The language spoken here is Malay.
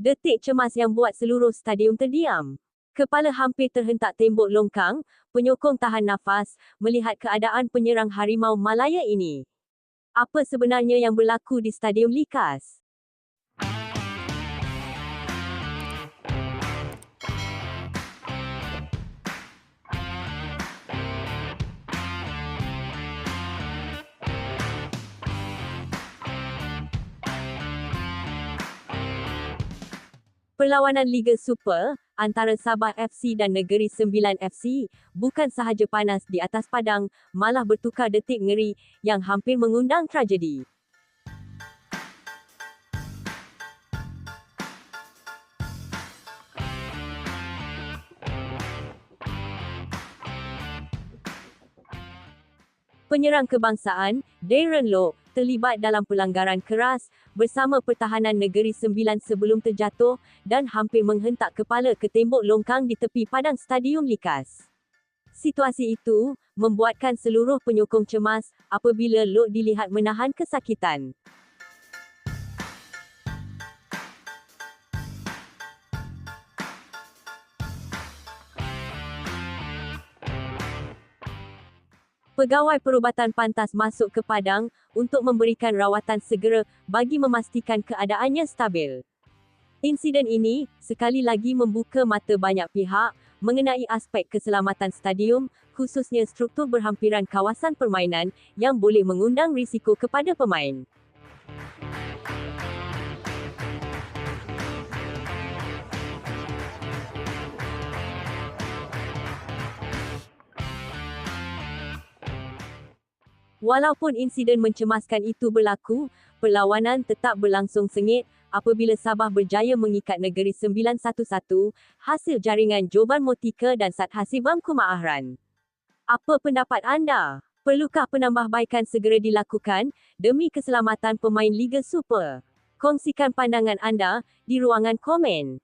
Detik cemas yang buat seluruh stadium terdiam. Kepala hampir terhentak tembok longkang, penyokong tahan nafas, melihat keadaan penyerang Harimau Malaya ini. Apa sebenarnya yang berlaku di Stadium Likas? Perlawanan Liga Super antara Sabah FC dan Negeri Sembilan FC bukan sahaja panas di atas padang, malah bertukar detik ngeri yang hampir mengundang tragedi. Penyerang kebangsaan, Darren Loh, terlibat dalam pelanggaran keras bersama pertahanan Negeri Sembilan sebelum terjatuh dan hampir menghentak kepala ke tembok longkang di tepi padang Stadium Likas. Situasi itu membuatkan seluruh penyokong cemas apabila Loh dilihat menahan kesakitan. Pegawai perubatan pantas masuk ke padang untuk memberikan rawatan segera bagi memastikan keadaannya stabil. Insiden ini sekali lagi membuka mata banyak pihak mengenai aspek keselamatan stadium, khususnya struktur berhampiran kawasan permainan yang boleh mengundang risiko kepada pemain. Walaupun insiden mencemaskan itu berlaku, perlawanan tetap berlangsung sengit apabila Sabah berjaya mengikat Negeri Sembilan 1-1 hasil jaringan Jovan Motika dan Sat Hasibam Kumaahran. Apa pendapat anda? Perlukah penambahbaikan segera dilakukan demi keselamatan pemain Liga Super? Kongsikan pandangan anda di ruangan komen.